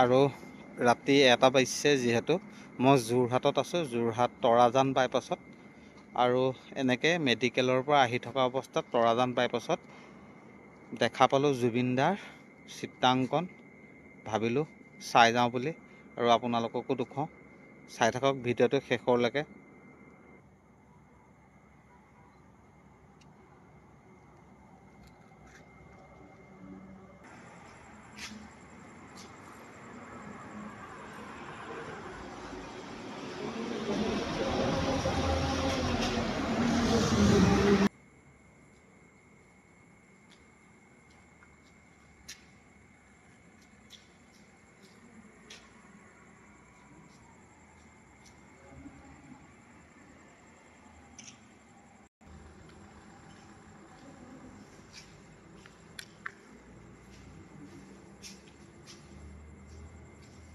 আৰু ৰাতি 1টা বাজিছে যিহেতু মই যোৰহাটত আছোঁ, যোৰহাট তৰাজান বাইপাছত। আৰু এনেকৈ মেডিকেলৰ পৰা আহি থকা অৱস্থাত তৰাজান বাইপাছত দেখা পালোঁ জুবিনদাৰ চিত্ৰাংকন। ভাবিলোঁ চাই যাওঁ বুলি, আৰু আপোনালোককো দেখুৱাওঁ। চাই থাকক ভিডিঅ'টো শেষৰলৈকে।